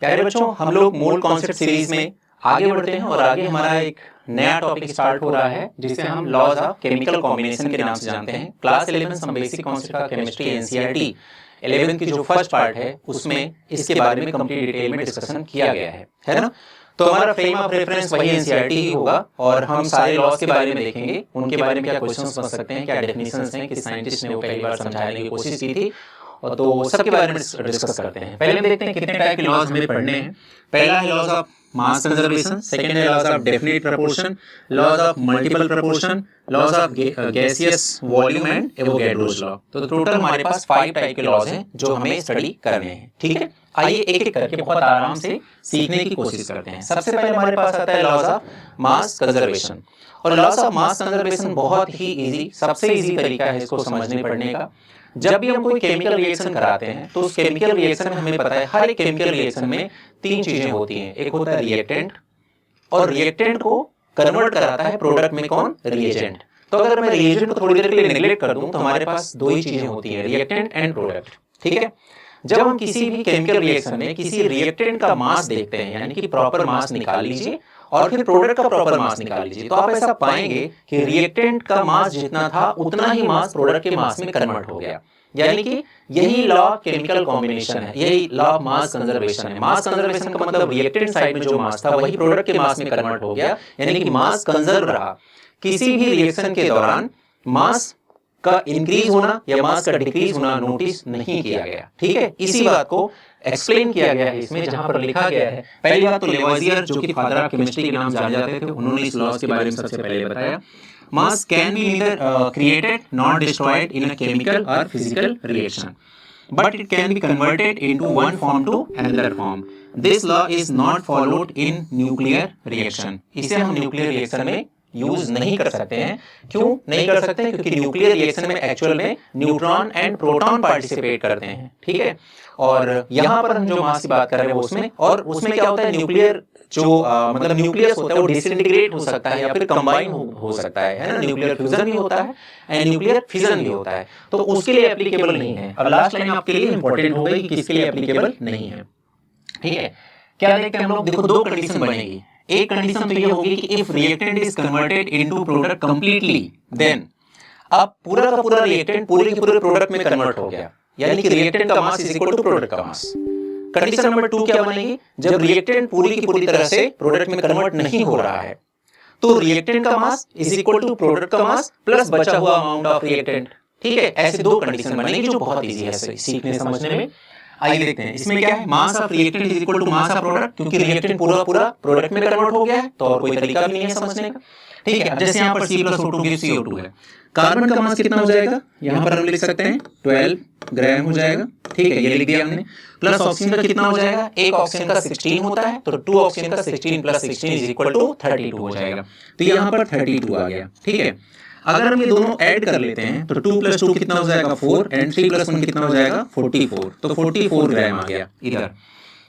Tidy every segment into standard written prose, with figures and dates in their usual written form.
प्यारे बच्चों, हम लोग मोल कॉन्सेप्ट सीरीज में आगे बढ़ते हैं और आगे हमारा एक नया टॉपिक स्टार्ट हो रहा है जिसे हम लॉज ऑफ केमिकल कॉम्बिनेशन के नाम से जानते हैं। क्लास 11 हम बेसिक कॉन्सेप्ट का केमिस्ट्री एनसीईआरटी 11 की जो फर्स्ट पार्ट है उसमें इसके बारे में कंप्लीट डिटेल में डिस्कशन किया गया है ना। तो हमारा फ्रेम ऑफ रेफरेंस वही एनसीईआरटी ही होगा और हम सारे लॉज के बारे में देखेंगे, उनके बारे में क्या क्वेश्चंस बन सकते हैं, क्या डेफिनेशंस हैं, किस साइंटिस्ट ने वो पहली बार समझाने की कोशिश की थी, और तो सबके बारे में डिस्कस करते हैं। पहले हम देखते हैं कितने टाइप के लॉज हमें पढ़ने हैं। पहला है laws of mass conservation, second है laws of definite proportion, laws of multiple proportion, laws of gaseous volume and Avogadro's law. तो टोटल हमारे पास 5 टाइप के लॉज हैं जो हमें स्टडी करने हैं। ठीक है, आइए एक एक करके बहुत आराम से सीखने की कोशिश करते हैं। सबसे पहले हमारे पास आता है लॉज ऑफ मास कंजर्वेशन। और लॉज ऑफ मास कंजर्वेशन बहुत ही इजी, सबसे इजी तरीका है इसको समझने पढ़ने का। जब भी हम कोई केमिकल रिएक्शन कराते हैं तो उस केमिकल रिएक्शन में हमें पता है हर एक केमिकल रिएक्शन में 3 चीजें होती हैं। एक होता है रिएक्टेंट और रिएक्टेंट को कन्वर्ट कराता है प्रोडक्ट में कौन? रिएजेंट। तो अगर मैं रिएजेंट को थोड़ी देर के लिए नेग्लेक्ट कर दूं तो हमारे पास 2 ही चीजें होती हैं, रिएक्टेंट एंड प्रोडक्ट। ठीक है, जब हम किसी भी केमिकल रिएक्शन में किसी रिएक्टेंट का मास देखते हैं, यानी कि प्रॉपर मास निकाल लीजिए और फिर प्रोडक्ट का प्रॉपर मास निकाल लीजिए, तो आप ऐसा पाएंगे कि रिएक्टेंट का मास जितना था उतना ही मास प्रोडक्ट के मास में कन्वर्ट हो गया। यानी कि यही लॉ केमिकल कॉम्बिनेशन है, यही लॉ ऑफ मास कंजर्वेशन है। मास कंजर्वेशन का मतलब रिएक्टेंट साइड में जो मास था वही प्रोडक्ट के मास में कन्वर्ट हो गया, यानी कि मास कंजर्व रहा। किसी भी रिएक्शन के दौरान मास का इंक्रीज होना या मास का डिक्रीज होना नोटिस नहीं किया गया। ठीक है, इसी बात को एक्सप्लेन किया गया है इसमें, जहां पर लिखा गया है। पहली बात तो लेवोइजियर जो कि फादर ऑफ केमिस्ट्री के नाम जाने जाते थे, उन्होंने इस लॉ के बारे में सबसे पहले बताया। Mass can be neither created nor destroyed in a chemical or physical reaction, but it can be converted into one form to another form. This law is not followed in nuclear reaction. इसे हम nuclear reaction में use नहीं कर सकते हैं। क्यों नहीं कर सकते हैं? क्योंकि न्यूक्लियर रिएक्शन में एक्चुअल में न्यूट्रॉन एंड प्रोटॉन पार्टिसिपेट करते हैं। ठीक है, और यहाँ पर हम जो मास की बात कर रहे हैं वो उसमें, और उसमें क्या होता है, न्यूक्लियर जो मतलब न्यूक्लियस होता है वो डिसइंटीग्रेट हो सकता है या फिर कंबाइन हो सकता है ना। न्यूक्लियर फ्यूजन भी होता है एंड न्यूक्लियर फिजन भी होता है, तो उसके लिए एप्लीकेबल नहीं है। अब लास्ट लाइन आपके लिए इंपॉर्टेंट हो गई कि किसके लिए एप्लीकेबल नहीं है। ठीक है, क्या देखते हैं हम लोग? देखो 2 कंडीशन बनेगी। एक कंडीशन तो ये होगी कि if reactant is converted into product completely, then अब पूरा का पूरा रिएक्टेंट पूरे के पूरे प्रोडक्ट में कन्वर्ट हो गया, यानी कि रिएक्टेंट का mass is equal to product का मास। कंडीशन नंबर 2 क्या बनेगी? जब रिएक्टेंट पूरी की पूरी तरह से प्रोडक्ट में कन्वर्ट नहीं हो रहा है तो रिएक्टेंट का mass is equal to product का मास प्लस बचा हुआ अमाउंट ऑफ रिएक्टेंट। ठीक है, ऐसे 2 कंडीशन बनेगी जो बहुत इजी है सीखने समझने में। आइए देखते हैं इसमें क्या है। Mass of reactant is equal to mass of product, क्योंकि रिएक्टेंट पूरा पूरा प्रोडक्ट में कन्वर्ट हो गया है तो और कोई तरीका भी नहीं है समझने का। ठीक है, अब जैसे यहाँ पर C+O2 गिव्स CO2 है, कार्बन का मास कितना हो जाएगा? यहाँ पर हम लिख सकते हैं 12 ग्राम हो जाएगा। ठीक है, ये लिख दिया हमने। प्लस ऑक्सीजन का कितना हो जाएगा? एक ऑक्सीजन का 16 होता है, तो 2 ऑक्सीजन का 16 प्लस 16 इज इक्वल टू 32 हो जाएगा। तो यहाँ पर 32 आ गया। ठीक है, अगर हम ये दोनों ऐड कर लेते हैं तो 2 + 2 कितना हो जाएगा? 4 एंड 3 + 1 कितना हो जाएगा? 44। तो 44 ग्राम आ गया इधर।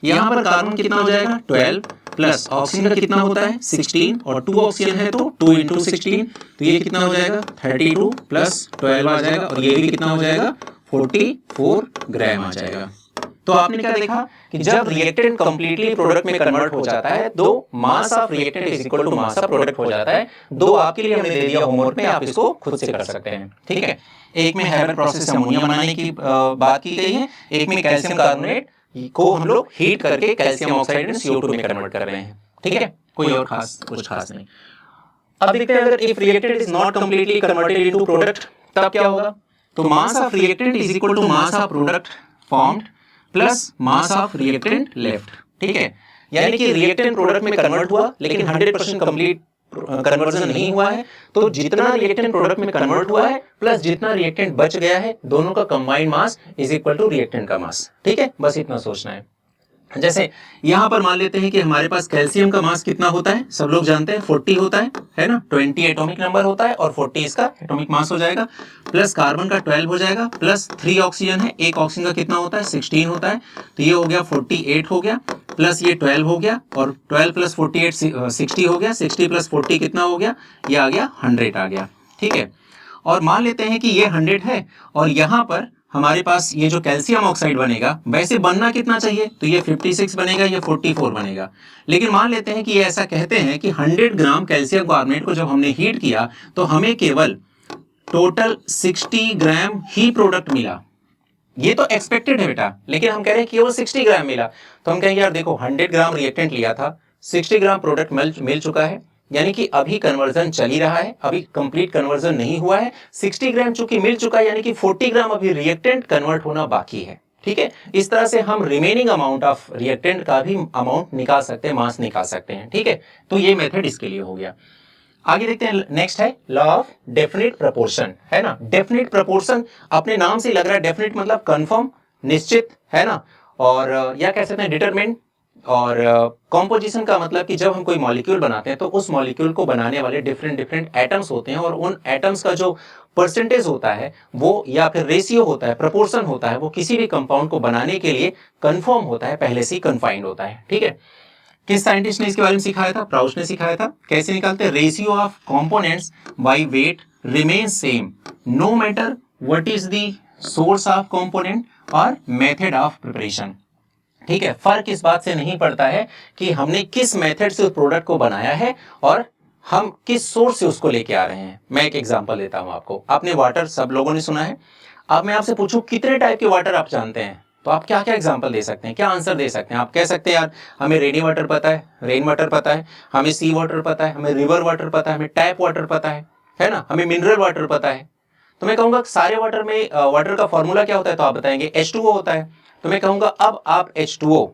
यहाँ पर कार्बन कितना हो जाएगा? 12 प्लस ऑक्सीजन का कितना होता है? 16, और 2 ऑक्सीजन है तो 2 × 16, तो ये कितना हो जाएगा? 32 प्लस 12 आ जाएगा, और ये भी कितना हो जाएगा? 44 ग्राम आ जाएगा। तो आपने क्या देखा कि जब रिएक्टेंट कंप्लीटली प्रोडक्ट में कन्वर्ट हो जाता है तो mass of reactant is equal to mass of product हो जाता है। 2 आपके लिए हमने दे दिया होमवर्क में, आप इसको खुद से कर सकते हैं। ठीक है, एक में हैबल प्रोसेस से अमोनिया बनाने की बात की गई है, एक में कैल्शियम कार्बोनेट को हम लोग हीट करके कैल्शियम ऑक्साइड एंड CO2 में कन्वर्ट कर रहे हैं। ठीक है, कोई और कुछ खास नहीं। अब देखते हैं अगर if reactant is not completely converted into product तब क्या होगा? तो mass of reactant is equal to mass of product formed plus mass of reactant left. ठीक है, यानी कि रिएक्टेंट प्रोडक्ट में कन्वर्ट हुआ लेकिन 100% कंप्लीट कन्वर्जन नहीं हुआ है, तो जितना रिएक्टेंट प्रोडक्ट में कन्वर्ट हुआ है प्लस जितना रिएक्टेंट बच गया है, दोनों का combined mass is equal to reactant का मास। ठीक है, बस इतना सोचना है। जैसे यहाँ पर मान लेते हैं कि हमारे पास कैल्शियम का मास कितना होता है? सब लोग जानते हैं 40 होता है ना। 20 एटॉमिक नंबर होता है और 40 इसका एटॉमिक मास हो जाएगा, प्लस कार्बन का 12 हो जाएगा, प्लस 3 ऑक्सीजन है, एक ऑक्सीजन का कितना होता है? 16 होता है, तो ये हो गया 48 हो गया, प्लस ये 12 हो गया, और 12 प्लस 48 60 हो गया, 60 प्लस 40 कितना हो गया? ये आ गया 100 आ गया। ठीक है, और मान लेते हैं कि ये 100 है और यहाँ पर हमारे पास ये जो कैल्शियम ऑक्साइड बनेगा, वैसे बनना कितना चाहिए, तो ये 56 बनेगा, ये 44 बनेगा। लेकिन मान लेते हैं कि ये ऐसा कहते हैं कि 100 ग्राम कैल्शियम कार्बोनेट को जब हमने हीट किया तो हमें केवल टोटल 60 ग्राम ही प्रोडक्ट मिला। ये तो एक्सपेक्टेड है बेटा, लेकिन हम कह रहे हैं केवल 60 ग्राम मिला। तो हम कहेंगे यार देखो 100 ग्राम रिएक्टेंट लिया था, 60 ग्राम प्रोडक्ट मिल चुका है, यानी कि अभी कन्वर्जन चल ही रहा है, अभी कंप्लीट कन्वर्जन नहीं हुआ है। 60 ग्राम चूंकि मिल चुका है, यानी कि 40 ग्राम अभी रिएक्टेंट कन्वर्ट होना बाकी है। ठीक है, इस तरह से हम रिमेनिंग अमाउंट ऑफ रिएक्टेंट का भी अमाउंट निकाल सकते हैं, मास निकाल सकते हैं। ठीक है, तो ये मेथड इसके लिए हो गया। आगे देखते हैं, नेक्स्ट है लॉ ऑफ डेफिनिट प्रपोर्शन, है ना। डेफिनिट प्रपोर्शन अपने नाम से लग रहा है, डेफिनिट मतलब कंफर्म, निश्चित, है ना, और या कह सकते हैं डिटरमिन्ड। और कॉम्पोजिशन का मतलब कि जब हम कोई मॉलिक्यूल बनाते हैं तो उस मॉलिक्यूल को बनाने वाले डिफरेंट डिफरेंट एटम्स होते हैं, और उन एटम्स का जो परसेंटेज होता है वो, या फिर रेशियो होता है, प्रपोर्शन होता है, वो किसी भी कंपाउंड को बनाने के लिए कंफर्म होता है, पहले से ही कन्फाइंड होता है। ठीक है, किस साइंटिस्ट ने इसके बारे में सिखाया था, प्राउस ने सिखाया था। कैसे निकालते हैं, ratio of components by weight remain same no matter what is the source of component और मेथड ऑफ प्रिपरेशन। ठीक है, फर्क इस बात से नहीं पड़ता है कि हमने किस मेथड से उस प्रोडक्ट को बनाया है और हम किस सोर्स से उसको लेके आ रहे हैं। मैं एक एग्जांपल देता हूं आपको। आपने वाटर सब लोगों ने सुना है। अब मैं आपसे पूछूं कितने टाइप के वाटर आप जानते हैं, तो आप क्या क्या एग्जांपल दे सकते हैं, क्या आंसर दे सकते हैं। आप कह सकते हैं यार हमें रेनी वाटर पता है, रेन वाटर पता है, हमें सी वाटर पता है, हमें रिवर वाटर पता है, हमें टैप वाटर पता है ना, हमें मिनरल वाटर पता है। तो मैं कहूंगा सारे वाटर में वाटर का फॉर्मूला क्या होता है, तो आप बताएंगे H2O होता है। तो मैं कहूंगा अब आप H2O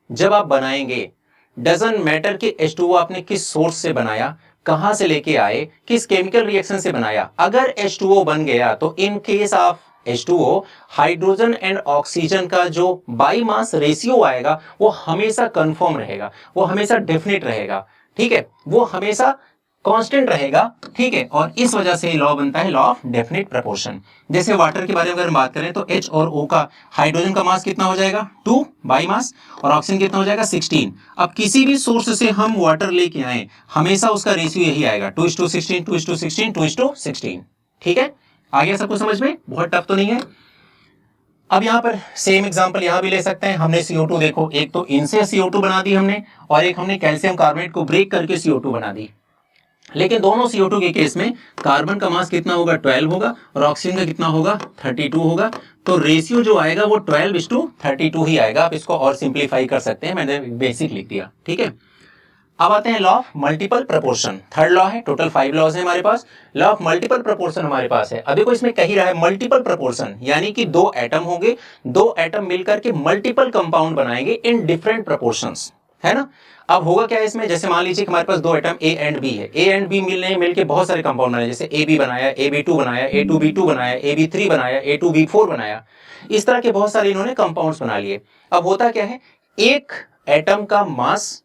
जब आप बनाएंगे, डजंट मैटर कि H2O आपने किस सोर्स से बनाया, कहां से लेके आए, किस केमिकल रिएक्शन से बनाया, अगर H2O बन गया तो in case of H2O hydrogen and oxygen का जो बाई मास रेशियो आएगा वो हमेशा कंफर्म रहेगा, वो हमेशा डेफिनेट रहेगा। ठीक है, वो हमेशा कांस्टेंट रहेगा। ठीक है, और इस वजह से लॉ बनता है लॉ ऑफ डेफिनेट प्रपोर्शन। जैसे वाटर के बारे में अगर हम बात करें तो H और O का, हाइड्रोजन का मास कितना हो जाएगा 2 बाई मास, और ऑक्सीजन कितना हो जाएगा 16। अब किसी भी सोर्स से हम वाटर लेके आए हमेशा उसका रेशियो यही आएगा 2:16 2:16 2:16। ठीक है, आ गया सबको समझ में, बहुत टफ तो नहीं है। अब यहां पर सेम एग्जांपल यहां भी ले सकते हैं। हमने CO2 देखो, एक तो इनसे CO2 बना दी हमने, और एक हमने कैल्शियम कार्बोनेट को ब्रेक करके CO2 बना दी। लेकिन दोनों CO2 के केस में कार्बन का मास कितना होगा 12 होगा, और ऑक्सीजन का कितना होगा 32 होगा। तो रेशियो जो आएगा वो 12:32 ही आएगा। आप इसको और सिंप्लीफाई कर सकते हैं, मैंने बेसिक लिख दिया। ठीक है, अब आते हैं law of multiple proportion. Third law है, टोटल 5 लॉज है हमारे पास। लॉ ऑफ मल्टीपल प्रपोर्शन हमारे पास है। अभी को इसमें कह ही रहा है मल्टीपल प्रपोर्शन, यानी कि 2 एटम होंगे, 2 एटम मिलकर के मल्टीपल कंपाउंड बनाएंगे इन डिफरेंट प्रपोर्शंस, है ना। अब होगा क्या इसमें, जैसे मान लीजिए कि हमारे पास 2 एटम A एंड B है, A एंड B मिलके बहुत सारे कंपाउंड बनाए, जैसे AB बनाया, AB2 बनाया, A2B2 बनाया, AB3 बनाया, A2B4 बनाया। इस तरह के बहुत सारे इन्होंने कंपाउंड्स बना लिए। अब होता क्या है, एक एटम का मास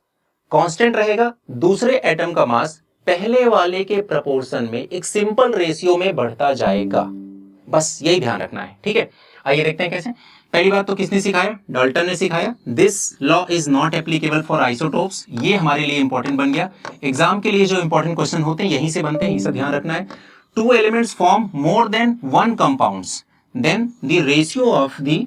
कांस्टेंट रहेगा, दूसरे एटम का मास पहले वाले के प्रपोर्शन में एक सिंपल रेशियो में बढ़ता जाएगा। बस यही ध्यान रखना है। ठीक है, आइए देखते हैं कैसे। पहली बात तो किसने सिखाया, डाल्टन ने सिखाया। This law is not applicable for isotopes, ये हमारे लिए इंपॉर्टेंट बन गया। एग्जाम के लिए जो इंपॉर्टेंट क्वेश्चन होते हैं यहीं से बनते हैं, इसे ध्यान रखना है। 2 elements form more than 1 compounds, then the ratio of the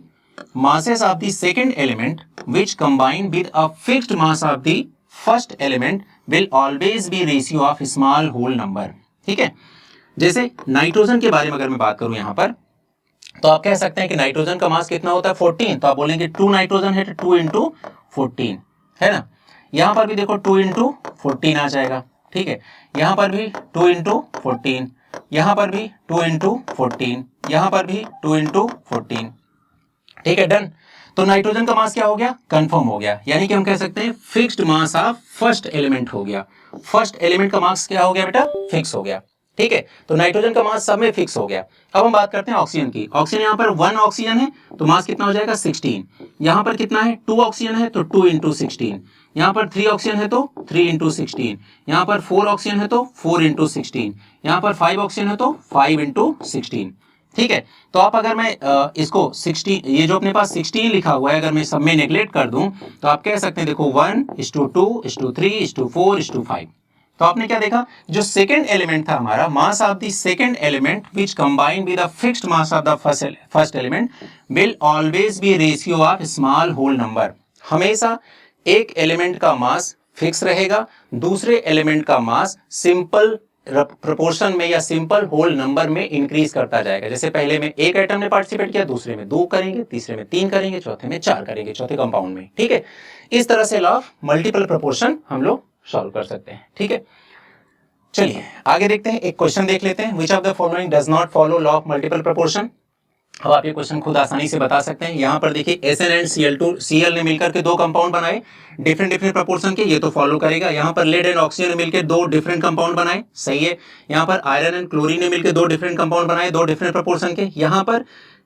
masses of the second element which combine with a fixed mass of the first element will always be ratio of small whole number। ठीक है, जैसे nitrogen के बारे में अगर मैं बात करूं यहां पर, तो आप कह सकते हैं कि नाइट्रोजन का मास कितना होता है 14, तो आप बोलेंगे 2 नाइट्रोजन है तो 2 into 14, है ना। यहां पर भी देखो 2 into 14 आ जाएगा। ठीक है, यहां पर भी 2 into 14, यहां पर भी 2 into 14, यहां पर भी 2 into 14। ठीक है, डन। तो नाइट्रोजन का मास क्या हो गया, कंफर्म हो गया, यानी कि हम कह सकते हैं fixed mass of first element हो गया। फर्स्ट एलिमेंट का मास क्या हो गया बेटा, फिक्स हो गया। ठीक है, तो नाइट्रोजन का मास सब में फिक्स हो गया। अब हम बात करते हैं ऑक्सीजन की। ऑक्सीजन यहाँ पर 1 ऑक्सीजन है तो मास कितना हो जाएगा 16। यहाँ पर कितना है 2 ऑक्सीजन है तो 2 into 16। यहाँ पर 3 ऑक्सीजन है तो 3 into 16। यहाँ पर 4 ऑक्सीजन है तो 4 into 16। यहाँ पर 5 ऑक्सीजन है तो 5 into 16। ठीक है, तो आप अगर मैं इसको 16, ये जो अपने पास 16 लिखा हुआ है, अगर मैं सब में नेग्लेक्ट कर दूं तो आप कह सकते हैं देखो 1:2:3:4:5। तो आपने क्या देखा, जो सेकंड एलिमेंट था हमारा, mass of the second element which combine with the fixed mass of the first element will always be ratio of small whole number. हमेशा एक एलिमेंट का मास फिक्स रहेगा, दूसरे एलिमेंट का मास सिंपल प्रोपोर्शन में या सिंपल होल नंबर में increase करता जाएगा। जैसे पहले में एक एटम ने पार्टिसिपेट किया, दूसरे में 2 करेंगे, तीसरे में 3 करेंगे, चौथे में 4 करेंगे, चौथे कंपाउंड में। ठीक है, इस तरह से लॉ ऑफ मल्टीपल प्रोपोर्शन हम लोग सॉल्व कर सकते हैं। ठीक है, चलिए आगे देखते हैं, एक क्वेश्चन देख लेते हैं। Which of the following does not follow law of multiple proportion. अब आप ये क्वेश्चन खुद आसानी से बता सकते हैं। यहां पर देखिए SN एंड Cl ने मिलकर के 2 कंपाउंड बनाए डिफरेंट डिफरेंट प्रोपोर्शन के, ये तो फॉलो करेगा। यहां पर लेड एंड ऑक्सीजन ने मिलकर 2 डिफरेंट कंपाउंड बनाए, सही है। यहां पर आयरन एंड क्लोरीन ने मिलकर 2 डिफरेंट कंपाउंड बनाए, 2 डिफरेंट प्रोपोर्शन के। यहां पर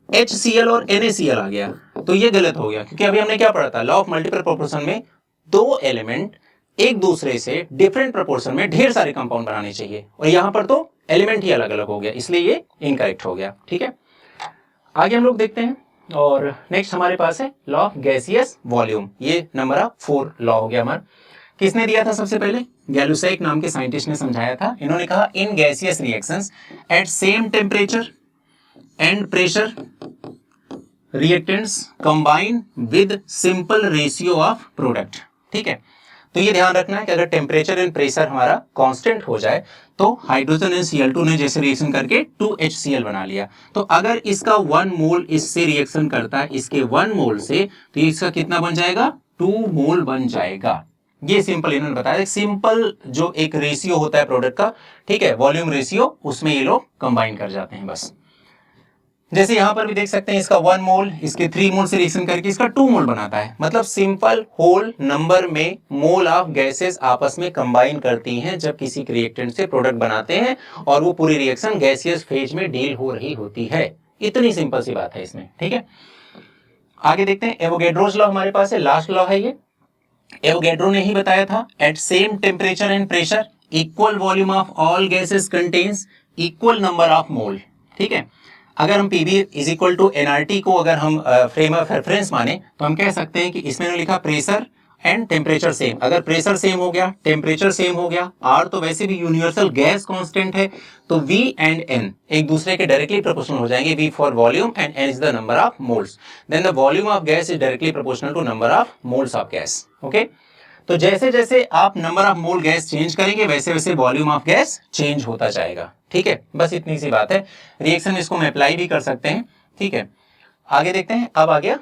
HCl और NaCl आ गया, तो ये गलत हो गया, क्योंकि अभी हमने क्या पढ़ा था, लॉ ऑफ मल्टीपल प्रोपोर्शन में 2 एलिमेंट एक दूसरे से डिफरेंट प्रोपोर्शन में ढेर सारे कंपाउंड बनाने चाहिए, और यहां पर तो एलिमेंट ही अलग अलग हो गया, इसलिए ये इनकरेक्ट हो गया। ठीक है, आगे हम लोग देखते हैं, और नेक्स्ट हमारे पास है लॉ ऑफ गैसियस वॉल्यूम। ये नंबर ऑफ 4 लॉ हो गया हमारा। किसने दिया था सबसे पहले, गैलुसैक नाम के साइंटिस्ट ने समझाया था। इन्होंने कहा in gaseous reactions at same temperature and pressure reactants combine with simple ratio of product. ठीक है, तो ये ध्यान रखना है कि अगर टेम्परेचर एंड प्रेशर हमारा कांस्टेंट हो जाए तो हाइड्रोजन एंड Cl2 ने जैसे रिएक्शन करके 2HCl बना लिया, तो अगर इसका 1 मोल इससे रिएक्शन करता है इसके 1 मोल से, तो इसका कितना बन जाएगा, 2 मोल बन जाएगा। ये सिंपल इन्होंने बताया, सिंपल जो एक रेशियो होता है प्रोडक्ट का, ठीक है, वॉल्यूम रेशियो, उसमें ये लोग कंबाइन कर जाते हैं बस। जैसे यहां पर भी देख सकते हैं, इसका 1 मोल इसके 3 मोल से रिएक्शन करके इसका 2 मोल बनाता है। मतलब सिंपल होल नंबर में मोल ऑफ गैसेस आपस में कंबाइन करती हैं जब किसी रिएक्टेंट से प्रोडक्ट बनाते हैं, और वो पूरी रिएक्शन गैसियस फेज में डील हो रही होती है। इतनी सिंपल सी बात है इसमें। ठीक है, आगे देखते हैं, एवोगैड्रोस लॉ हमारे पास है, लास्ट लॉ है ये। एवोगैड्रो ने ही बताया था, at same temperature and pressure equal volume of all gases contains equal number of mole. ठीक है, अगर हम PV is equal to NRT को अगर हम फ्रेम ऑफ रेफरेंस माने, तो हम कह सकते हैं कि इसमें लिखा प्रेशर एंड टेम्परेचर सेम। अगर प्रेशर सेम हो गया, टेम्परेचर सेम हो गया, R तो वैसे भी यूनिवर्सल गैस कांस्टेंट है, तो V एंड N एक दूसरे के डायरेक्टली प्रोपोर्शनल हो जाएंगे। V for volume and N is the number of moles, then the volume of gas is directly proportional to number of moles of gas. Okay, तो जैसे जैसे आप number of mole gas change करेंगे, वैसे वैसे volume of gas change होता जाएगा। ठीक है, बस इतनी सी बात है। रिएक्शन इसको हम अप्लाई भी कर सकते हैं। ठीक है, आगे देखते हैं। अब आ गया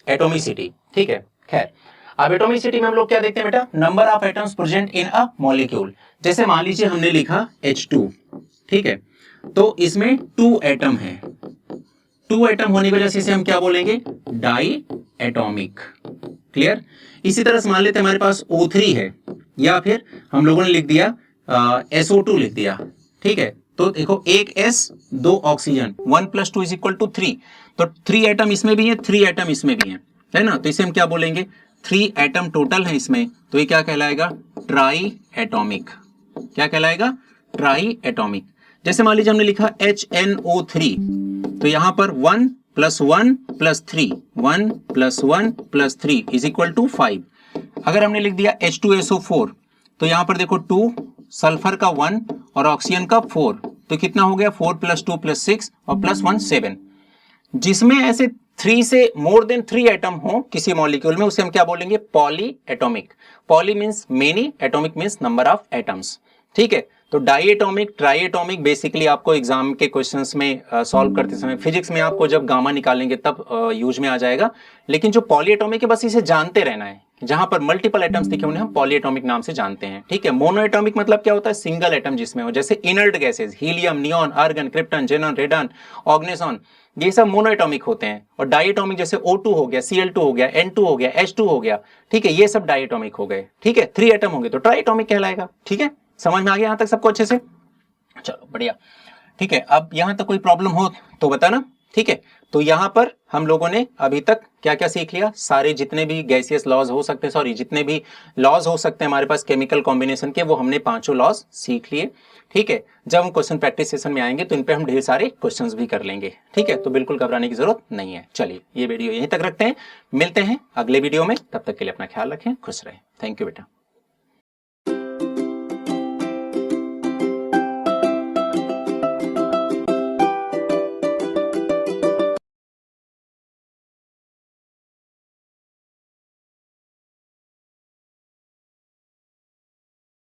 एटोमिसिटी। ठीक है, खैर अब एटोमिसिटी में हम लोग क्या देखते हैं बेटा, number of atoms present in a molecule. जैसे मान लीजिए हमने लिखा H2, ठीक है, तो इसमें 2 एटम है। 2 एटम होने की वजह से इसे हम क्या बोलेंगे, डाई एटॉमिक। क्लियर। इसी तरह से मान लेते हैं हमारे पास O3 है, या फिर हम लोगों ने लिख दिया SO2 लिख दिया। ठीक है, तो देखो एक S 2 ऑक्सीजन, 1 + 2 = 3, तो 3 एटम इसमें भी है, 3 एटम इसमें भी है ना, तो इसे हम क्या बोलेंगे, 3 एटम टोटल है इसमें, तो ये क्या कहलाएगा, ट्राई एटॉमिक। क्या कहलाएगा, ट्राई एटॉमिक। जैसे मान लीजिए हमने लिखा HNO3, तो यहां पर 1 + 1 + 3, 1 + 1 + 3 = 5। अगर हमने लिख दिया H2SO4, तो यहां पर देखो 2, सल्फर का 1 और ऑक्सीजन का 4, तो कितना हो गया, 4 + 2 + 6 और +1 7। जिसमें ऐसे 3 से मोर देन 3 एटम हो किसी मॉलिक्यूल में, उसे हम क्या बोलेंगे, poly atomic. Poly means many, atomic means number of atoms. ठीक है, तो di atomic, tri atomic basically आपको एग्जाम के क्वेश्चंस में सॉल्व करते समय, फिजिक्स में आपको जब गामा निकालेंगे तब यूज में आ जाएगा। लेकिन जो पॉली एटॉमिक है, बस इसे जानते रहना है। जहां पर मल्टीपल एटम्स दिखे उन्हें हम पॉली एटॉमिक नाम से जानते हैं। ठीक है, मोनो एटॉमिक मतलब क्या होता है, सिंगल एटम जिसमें हो, जैसे inert gases, helium, neon, argon, krypton, xenon, radon, oganesson, ये सब मोनो एटॉमिक होते हैं। और डाई एटॉमिक जैसे O2 हो गया, Cl2 हो गया, N2 हो गया, H2 हो गया। ठीक है, ये सब डाई एटॉमिक हो गए। ठीक है, 3 एटम होंगे तो ट्राई एटॉमिक कहलाएगा। ठीक है, समझ में आ गया यहां तक सबको अच्छे से, चलो बढ़िया। ठीक है, अब यहां तक कोई प्रॉब्लम हो तो बताना। ठीक है, तो यहां पर हम लोगों ने अभी तक क्या क्या सीख लिया, सारे जितने भी गैसियस लॉज हो सकते हैं, सॉरी जितने भी लॉज हो सकते हैं हमारे पास केमिकल कॉम्बिनेशन के, वो हमने 5 लॉज सीख लिए। ठीक है, जब हम क्वेश्चन प्रैक्टिस सेशन में आएंगे तो इन पे हम ढेर सारे क्वेश्चंस भी कर लेंगे। ठीक है, तो बिल्कुल घबराने की जरूरत नहीं है। चलिए ये वीडियो यहीं तक रखते हैं, मिलते हैं अगले वीडियो में, तब तक के लिए अपना ख्याल रखें, खुश रहें। थैंक यू बेटा।